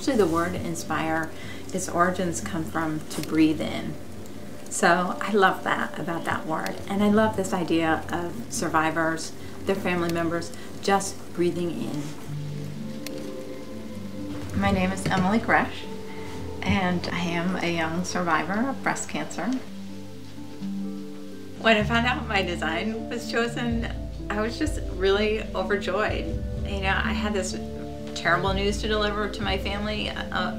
Actually, the word inspire, its origins come from to breathe in. So I love that about that word. And I love this idea of survivors, their family members, just breathing in. My name is Emily Gresh, and I am a young survivor of breast cancer. When I found out my design was chosen, I was just really overjoyed. You know, I had this terrible news to deliver to my family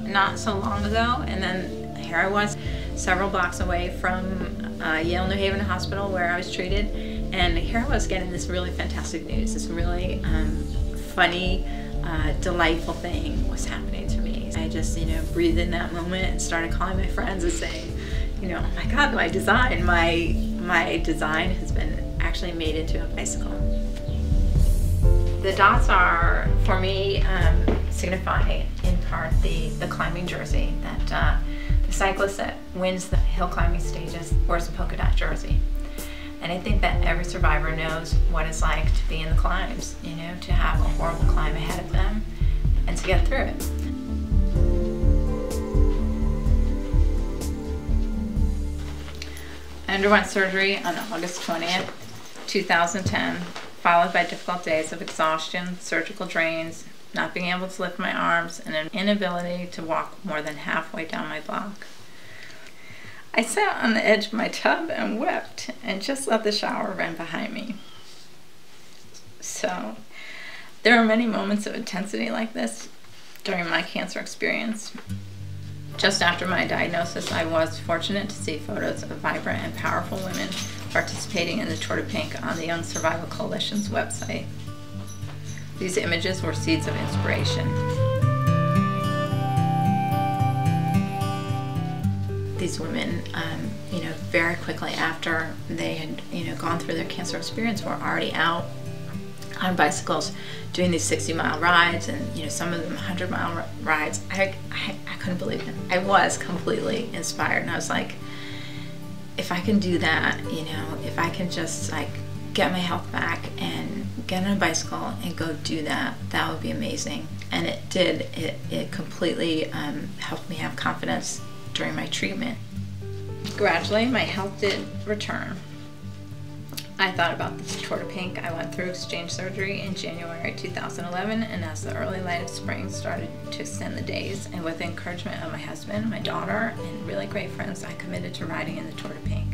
not so long ago, and then here I was several blocks away from Yale New Haven Hospital where I was treated, and here I was getting this really fantastic news. This really funny, delightful thing was happening to me. I just, you know, breathed in that moment and started calling my friends and saying, you know, oh my God, my design has been actually made into a bicycle. The dots are, for me, signify in part the climbing jersey that the cyclist that wins the hill climbing stages wears a polka dot jersey. And I think that every survivor knows what it's like to be in the climbs, you know, to have a horrible climb ahead of them and to get through it. I underwent surgery on August 20th, 2010, followed by difficult days of exhaustion, surgical drains, not being able to lift my arms, and an inability to walk more than halfway down my block. I sat on the edge of my tub and wept and just let the shower run behind me. So, there are many moments of intensity like this during my cancer experience. Just after my diagnosis, I was fortunate to see photos of vibrant and powerful women participating in the Tour de Pink on the Young Survival Coalition's website. These images were seeds of inspiration. These women, you know, very quickly after they had, you know, gone through their cancer experience, were already out on bicycles doing these 60-mile rides, and, you know, some of them 100-mile rides. I couldn't believe it. I was completely inspired, and I was like, if I can do that, you know, if I can just like get my health back and get on a bicycle and go do that, that would be amazing. And it did. It completely helped me have confidence during my treatment. Gradually, my health did return. I thought about this Tour de Pink. I went through exchange surgery in January 2011, and as the early light of spring started to extend the days, and with the encouragement of my husband, my daughter, and really great friends, I committed to riding in the Tour de Pink.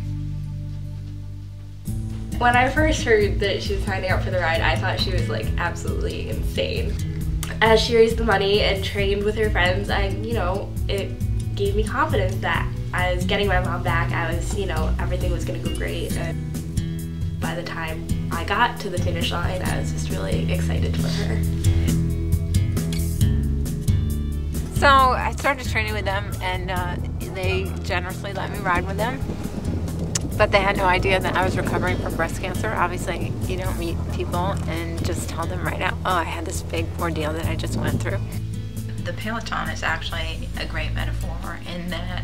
When I first heard that she was signing up for the ride, I thought she was like absolutely insane. As she raised the money and trained with her friends, it gave me confidence that I was getting my mom back. I was, you know, everything was gonna go great. And by the time I got to the finish line, I was just really excited for her. So I started training with them, and they generously let me ride with them. But they had no idea that I was recovering from breast cancer. Obviously, you don't meet people and just tell them right now, oh, I had this big ordeal that I just went through. The peloton is actually a great metaphor in that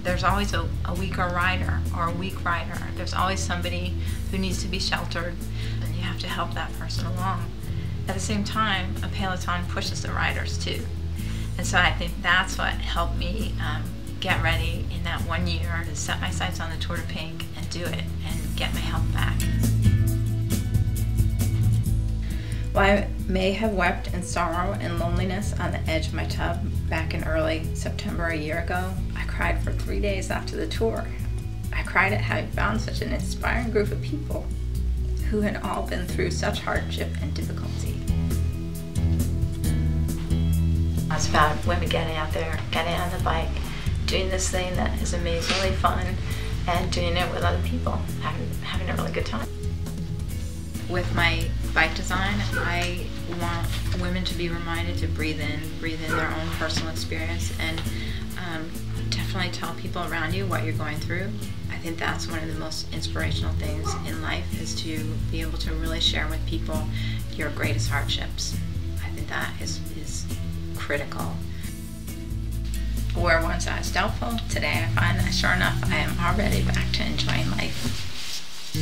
there's always a weaker rider or a weak rider. There's always somebody who needs to be sheltered, and you have to help that person along. At the same time, a peloton pushes the riders too. And so I think that's what helped me get ready in that 1 year to set my sights on the Tour de Pink and do it and get my health back. While I may have wept in sorrow and loneliness on the edge of my tub back in early September a year ago, I cried for 3 days after the tour. I cried at having found such an inspiring group of people who had all been through such hardship and difficulty. It's about women getting out there, getting on the bike, doing this thing that is amazingly fun, and doing it with other people, having a really good time. With my bike design, I want women to be reminded to breathe in their own personal experience, and definitely tell people around you what you're going through. I think that's one of the most inspirational things in life, is to be able to really share with people your greatest hardships. I think that is critical. Where once I was doubtful, today I find that sure enough I am already back to enjoying life.